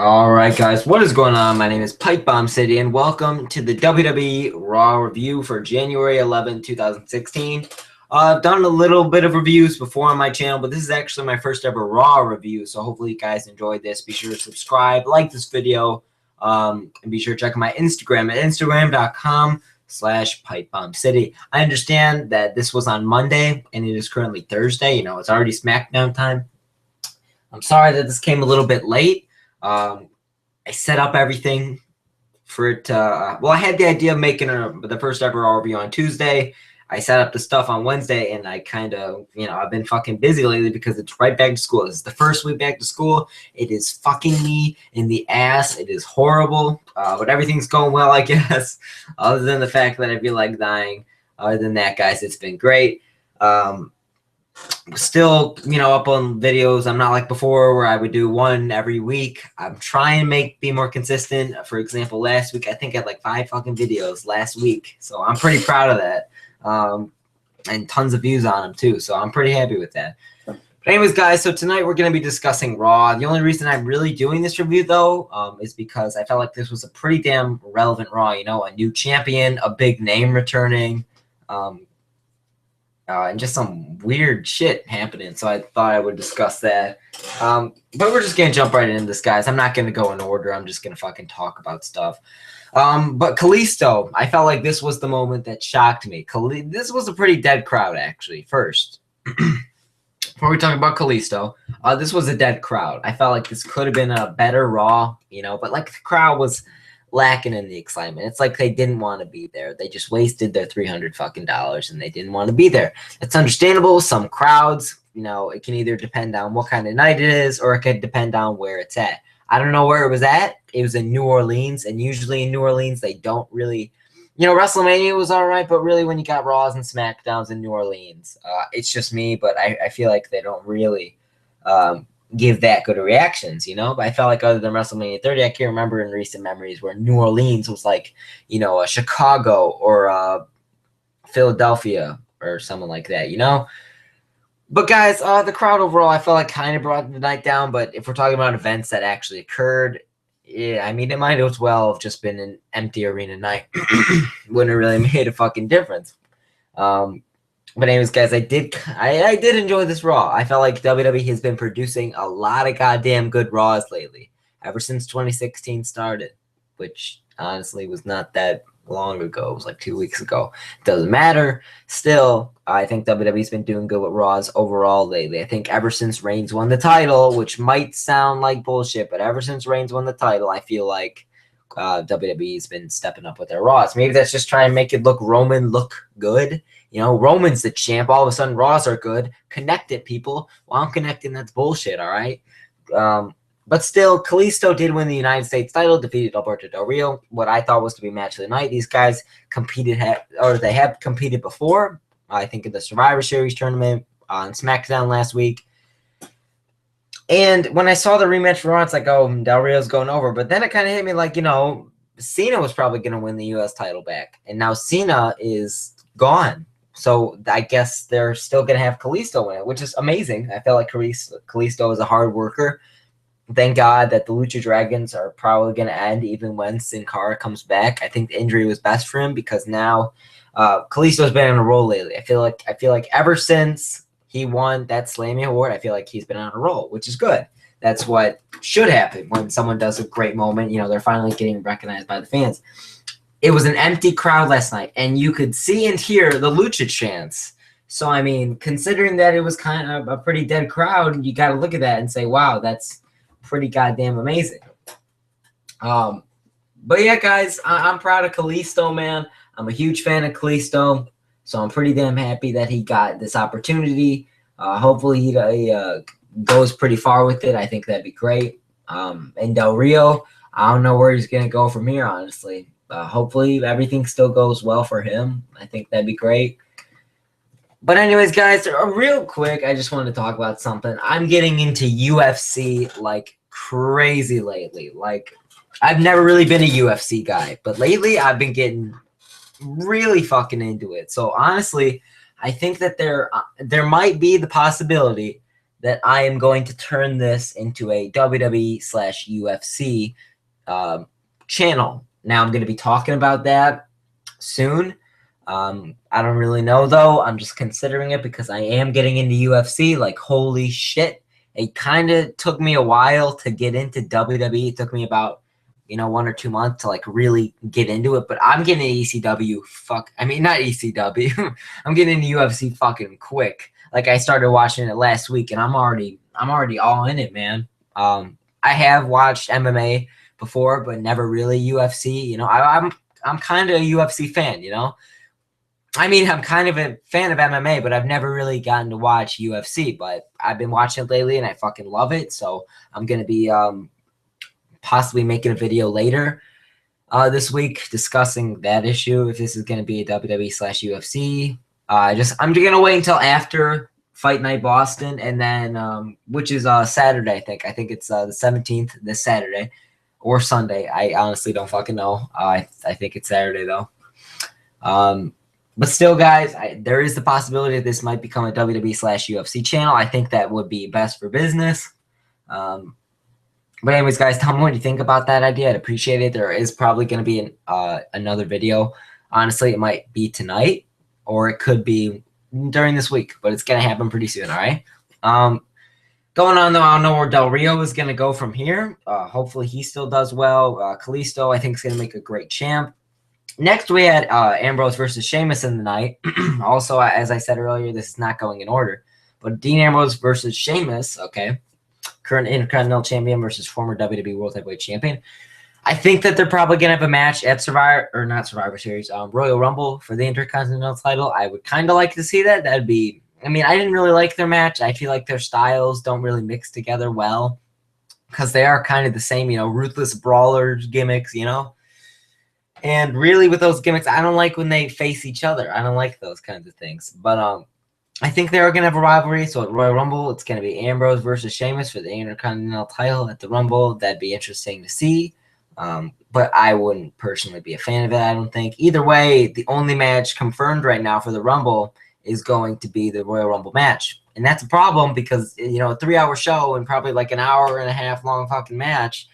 All right, guys, what is going on? My name is Pipe Bomb City, and welcome to the WWE Raw review for January 11, 2016. I've done a little bit of reviews before on my channel, but this is actually my first ever Raw review, so hopefully you guys enjoyed this. Be sure to subscribe, like this video, and be sure to check out my Instagram at instagram.com/PipeBombCity. I understand that this was on Monday, and it is currently Thursday. It's already SmackDown time. I'm sorry that this came a little bit late. I set up everything for it to, I had the idea of making the first ever Raw review on Tuesday. I set up the stuff on Wednesday, and I kind of, I've been fucking busy lately because it's right back to school. This is the first week back to school. It is fucking me in the ass. It is horrible, but everything's going well, I guess, other than the fact that I feel like dying. Other than that, guys, it's been great. Still, up on videos. I'm not like before where I would do one every week. I'm trying to be more consistent. For example, last week, I think I had like 5 fucking videos last week. So I'm pretty proud of that. And tons of views on them too. So I'm pretty happy with that. But anyways, guys, so tonight we're going to be discussing Raw. The only reason I'm really doing this review, though, is because I felt like this was a pretty damn relevant Raw. A new champion, a big name returning, and just some weird shit happening. So I thought I would discuss that. But we're just going to jump right into this, guys. I'm not going to go in order. I'm just going to fucking talk about stuff. But Kalisto, I felt like this was the moment that shocked me. This was a pretty dead crowd, actually, first. Before we talk about Kalisto, this was a dead crowd. I felt like this could have been a better Raw, but like the crowd was lacking in the excitement. It's like they didn't want to be there. They just wasted their $300 fucking dollars and they didn't want to be there. It's understandable. Some crowds, it can either depend on what kind of night it is, or it could depend on where it's at. I don't know where it was at. It was in New Orleans, and usually in New Orleans they don't really, WrestleMania was all right, but really when you got Raws and SmackDowns in New Orleans, it's just me, but I feel like they don't really give that good reactions, But I felt like other than WrestleMania 30, I can't remember in recent memories where New Orleans was like, a Chicago or a Philadelphia or someone like that, But guys, the crowd overall, I felt like kind of brought the night down. But if we're talking about events that actually occurred, yeah, I mean, it might as well have just been an empty arena night. Wouldn't have really made a fucking difference. But anyways, guys, I did enjoy this Raw. I felt like WWE has been producing a lot of goddamn good Raws lately, ever since 2016 started, which honestly was not that long ago. It was like 2 weeks ago. Doesn't matter. Still, I think WWE's been doing good with Raws overall lately. I think ever since Reigns won the title, which might sound like bullshit, but ever since Reigns won the title, I feel like WWE's been stepping up with their Raws. Maybe that's just trying to make it Roman look good. Roman's the champ. All of a sudden, Raws are good. Connect it, people. Well, I'm connecting. That's bullshit, all right? But still, Kalisto did win the United States title, defeated Alberto Del Rio, what I thought was to be match of the night. These guys they have competed before, I think in the Survivor Series tournament on SmackDown last week. And when I saw the rematch for Raw, it's like, oh, Del Rio's going over. But then it kind of hit me like, Cena was probably going to win the U.S. title back. And now Cena is gone. So I guess they're still going to have Kalisto win it, which is amazing. I feel like Kalisto is a hard worker. Thank God that the Lucha Dragons are probably going to end even when Sin Cara comes back. I think the injury was best for him because now Kalisto's been on a roll lately. I feel like ever since he won that Slammy Award, I feel like he's been on a roll, which is good. That's what should happen when someone does a great moment. They're finally getting recognized by the fans. It was an empty crowd last night, and you could see and hear the Lucha chants. So, I mean, considering that it was kind of a pretty dead crowd, you got to look at that and say, wow, that's pretty goddamn amazing. But yeah, guys, I'm proud of Kalisto, man. I'm a huge fan of Kalisto, so I'm pretty damn happy that he got this opportunity. Hopefully he goes pretty far with it. I think that'd be great. And Del Rio, I don't know where he's going to go from here, honestly. Hopefully everything still goes well for him. I think that'd be great. But anyways, guys, real quick, I just wanted to talk about something. I'm getting into UFC like crazy lately. Like, I've never really been a UFC guy, but lately I've been getting really fucking into it. So honestly, I think that there might be the possibility that I am going to turn this into a WWE/UFC channel. Now I'm going to be talking about that soon. I don't really know though. I'm just considering it because I am getting into UFC. Like, holy shit. It kind of took me a while to get into WWE. It took me about, 1 or 2 months to like really get into it. But I'm getting into ECW. Not ECW. I'm getting into UFC fucking quick. Like, I started watching it last week, and I'm already all in it, man. I have watched MMA before, but never really UFC. I'm kind of a UFC fan. I'm kind of a fan of MMA, but I've never really gotten to watch UFC. But I've been watching it lately, and I fucking love it. So I'm gonna be possibly making a video later this week discussing that issue. If this is gonna be a WWE/UFC, I'm gonna wait until after Fight Night Boston, and then which is Saturday. I think it's the 17th, this Saturday or Sunday. I honestly don't fucking know. I think it's Saturday though. But still, guys, there is the possibility that this might become a WWE/UFC channel. I think that would be best for business. But anyways, guys, tell me what you think about that idea. I'd appreciate it. There is probably going to be another video. Honestly, it might be tonight, or it could be during this week. But it's going to happen pretty soon, all right? Going on, though, I don't know where Del Rio is going to go from here. Hopefully, he still does well. Kalisto, I think, is going to make a great champ. Next, we had Ambrose versus Sheamus in the night. Also, as I said earlier, this is not going in order. But Dean Ambrose versus Sheamus, okay. Current Intercontinental Champion versus former WWE World Heavyweight Champion. I think that they're probably going to have a match at Survivor Series, Royal Rumble for the Intercontinental title. I would kind of like to see that. That'd be, I didn't really like their match. I feel like their styles don't really mix together well because they are kind of the same, ruthless brawlers gimmicks, And really, with those gimmicks, I don't like when they face each other. I don't like those kinds of things. But I think they're going to have a rivalry. So at Royal Rumble, it's going to be Ambrose versus Sheamus for the Intercontinental title at the Rumble. That'd be interesting to see. But I wouldn't personally be a fan of it, I don't think. Either way, the only match confirmed right now for the Rumble is going to be the Royal Rumble match. And that's a problem because, a 3-hour show and probably like an hour and a half long fucking match.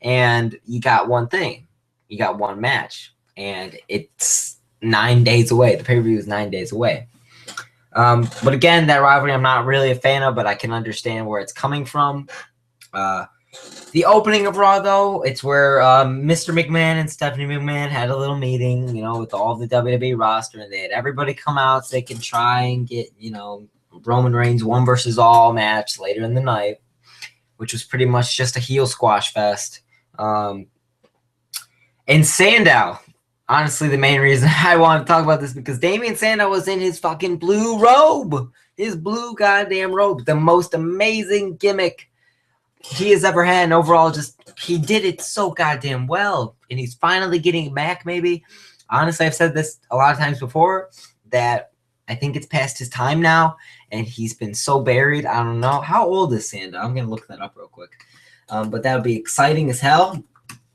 And you got one thing. You got one match, and it's 9 days away. The pay-per-view is 9 days away. But again, that rivalry I'm not really a fan of, but I can understand where it's coming from. The opening of Raw, though, it's where Mr. McMahon and Stephanie McMahon had a little meeting, with all the WWE roster, and they had everybody come out so they can try and get, Roman Reigns 1 versus all match later in the night, which was pretty much just a heel squash fest. And Sandow, honestly, the main reason I want to talk about this because Damien Sandow was in his fucking blue robe. His blue goddamn robe. The most amazing gimmick he has ever had. And overall, he did it so goddamn well. And he's finally getting it back, maybe. Honestly, I've said this a lot of times before, that I think it's past his time now. And he's been so buried. I don't know. How old is Sandow? I'm going to look that up real quick. But that would be exciting as hell.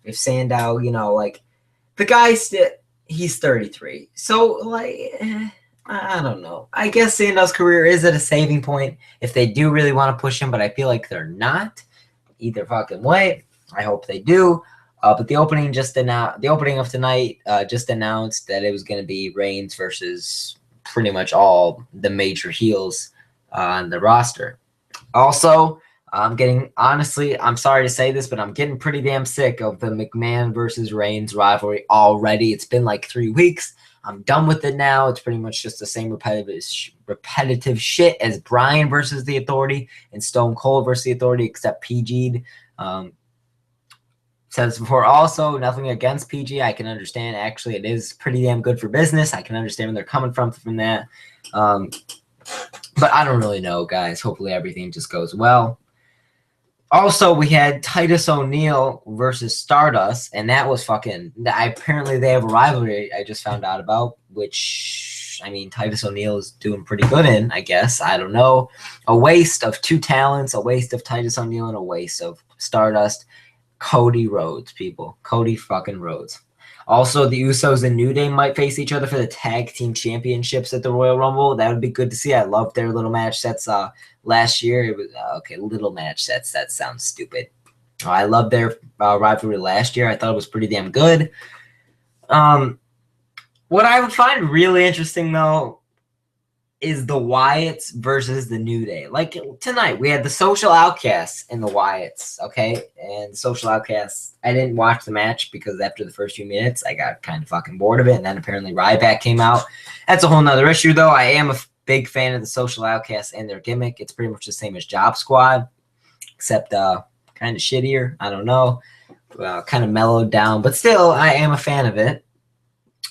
If Sandow, the guy he's 33. So, I don't know. I guess Sandow's career is at a saving point if they do really want to push him, but I feel like they're not either fucking way. I hope they do. But the opening of tonight just announced that it was going to be Reigns versus pretty much all the major heels on the roster. Also, I'm sorry to say this, but I'm getting pretty damn sick of the McMahon versus Reigns rivalry already. It's been like 3 weeks. I'm done with it now. It's pretty much just the same repetitive shit as Bryan versus The Authority and Stone Cold versus The Authority, except PG'd. Said this before also, nothing against PG. I can understand. Actually, it is pretty damn good for business. I can understand where they're coming from that. But I don't really know, guys. Hopefully everything just goes well. Also, we had Titus O'Neil versus Stardust, and that was apparently they have a rivalry I just found out about, which, Titus O'Neil is doing pretty good in, I guess. I don't know. A waste of 2 talents, a waste of Titus O'Neil, and a waste of Stardust. Cody Rhodes, people. Cody fucking Rhodes. Also, the Usos and New Day might face each other for the tag team championships at the Royal Rumble. That would be good to see. I loved their little match sets last year. It was okay, little match sets. That sounds stupid. I loved their rivalry last year. I thought it was pretty damn good. What I would find really interesting, though, is the Wyatts versus the New Day. Like tonight, we had the Social Outcasts and the Wyatts, okay? And the Social Outcasts, I didn't watch the match because after the first few minutes, I got kind of fucking bored of it. And then apparently Ryback came out. That's a whole nother issue, though. I am a big fan of the Social Outcasts and their gimmick. It's pretty much the same as Job Squad, except kind of shittier. I don't know. Kind of mellowed down. But still, I am a fan of it.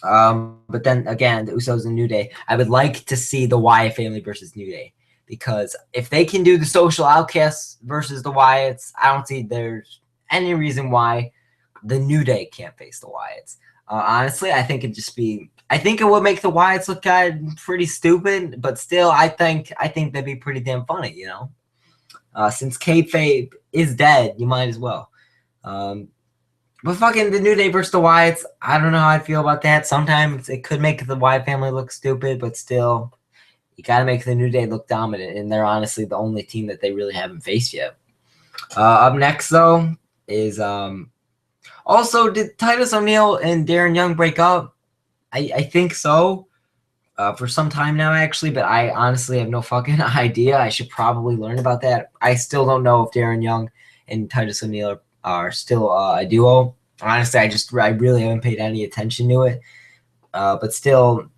But then again, the Usos and New Day, I would like to see the Wyatt family versus New Day, because if they can do the Social Outcasts versus the Wyatts, I don't see there's any reason why the New Day can't face the Wyatts. Honestly, I think it would make the Wyatts look kind of pretty stupid, but still, I think that'd be pretty damn funny, you know. Since kayfabe is dead, you might as well. But fucking the New Day versus the Wyatts, I don't know how I feel about that. Sometimes it could make the Wyatt family look stupid, but still, you got to make the New Day look dominant, and they're honestly the only team that they really haven't faced yet. Up next, though, is also, did Titus O'Neil and Darren Young break up? I think so. For some time now, actually, but I honestly have no fucking idea. I should probably learn about that. I still don't know if Darren Young and Titus O'Neil are still a duo. Honestly, I really haven't paid any attention to it. But still,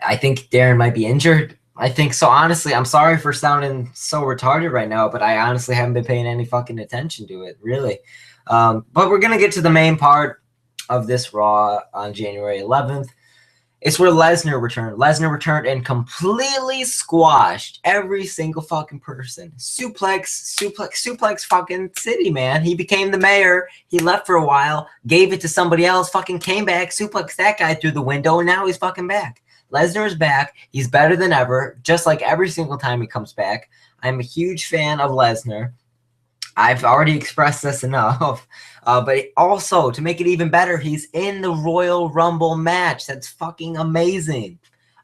I think Darren might be injured. I think so. Honestly, I'm sorry for sounding so retarded right now, but I honestly haven't been paying any fucking attention to it, really. But we're going to get to the main part of this Raw on January 11th. It's where Lesnar returned. Lesnar returned and completely squashed every single fucking person. Suplex fucking city, man. He became the mayor. He left for a while, gave it to somebody else, fucking came back, suplexed that guy through the window, and now he's fucking back. Lesnar is back. He's better than ever, just like every single time he comes back. I'm a huge fan of Lesnar. I've already expressed this enough. But also, to make it even better, he's in the Royal Rumble match. That's fucking amazing.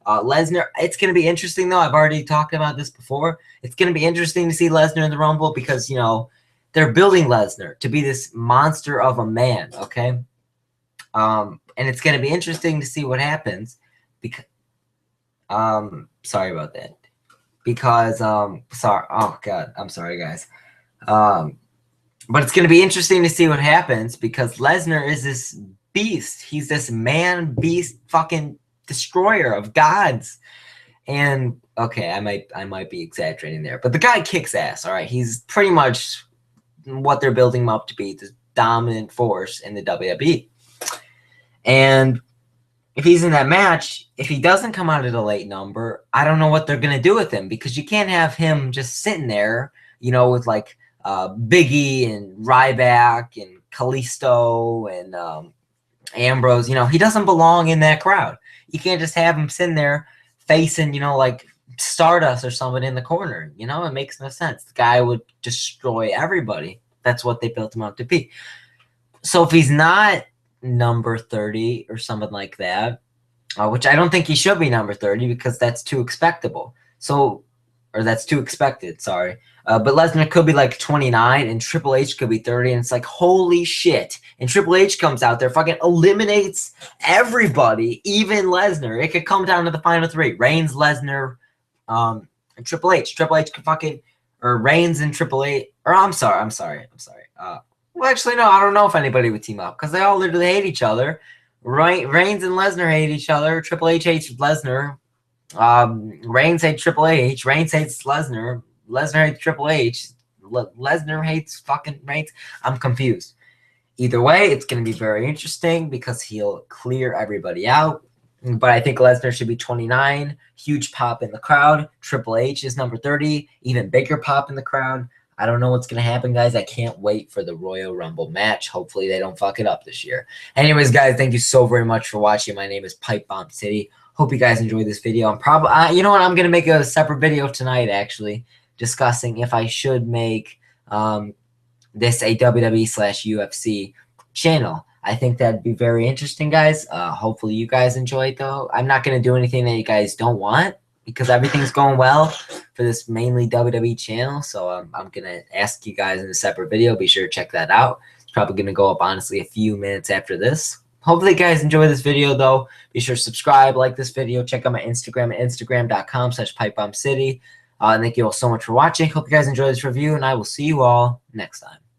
Lesnar, it's going to be interesting, though. I've already talked about this before. It's going to be interesting to see Lesnar in the Rumble because, you know, they're building Lesnar to be this monster of a man, okay? And it's going to be interesting to see what happens. Because, sorry about that. Because, sorry. Oh, God. I'm sorry, guys. But it's going to be interesting to see what happens because Lesnar is this beast. He's this man beast fucking destroyer of gods. And okay, I might be exaggerating there, but the guy kicks ass. All right. He's pretty much what they're building him up to be, the dominant force in the WWE. And if he's in that match, if he doesn't come out at a late number, I don't know what they're going to do with him because you can't have him just sitting there, you know, with like Big E and Ryback and Kalisto and Ambrose. You know, he doesn't belong in that crowd. You can't just have him sitting there facing, you know, like Stardust or somebody in the corner. You know, it makes no sense. The guy would destroy everybody. That's what they built him up to be. So if he's not number 30 or something like that, which I don't think he should be number 30 because that's too expectable. So, or that's too expected, sorry. But Lesnar could be like 29 and Triple H could be 30. And it's like, holy shit. And Triple H comes out there, fucking eliminates everybody, even Lesnar. It could come down to the final three. Reigns, Lesnar, and Triple H. Triple H could fucking, or Reigns and Triple H. Or I'm sorry. Well, actually, no, I don't know if anybody would team up because they all literally hate each other. Reigns and Lesnar hate each other. Triple H hates Lesnar. Reigns hates Triple H. Reigns hates Lesnar. Lesnar hates Triple H. Lesnar hates fucking Reigns. I'm confused. Either way, it's going to be very interesting because he'll clear everybody out. But I think Lesnar should be 29. Huge pop in the crowd. Triple H is number 30. Even bigger pop in the crowd. I don't know what's going to happen, guys. I can't wait for the Royal Rumble match. Hopefully they don't fuck it up this year. Anyways, guys, thank you so very much for watching. My name is Pipe Bomb City. Hope you guys enjoyed this video. I'm probably, you know what? I'm going to make a separate video tonight, actually, discussing if I should make this a WWE/UFC channel. I think that'd be very interesting, guys. Hopefully you guys enjoy it, though. I'm not going to do anything that you guys don't want because everything's going well for this mainly WWE channel. So I'm going to ask you guys in a separate video. Be sure to check that out. It's probably going to go up, honestly, a few minutes after this. Hopefully you guys enjoy this video, though. Be sure to subscribe, like this video. Check out my Instagram at instagram.com/pipebombcity. Thank you all so much for watching. Hope you guys enjoy this review, and I will see you all next time.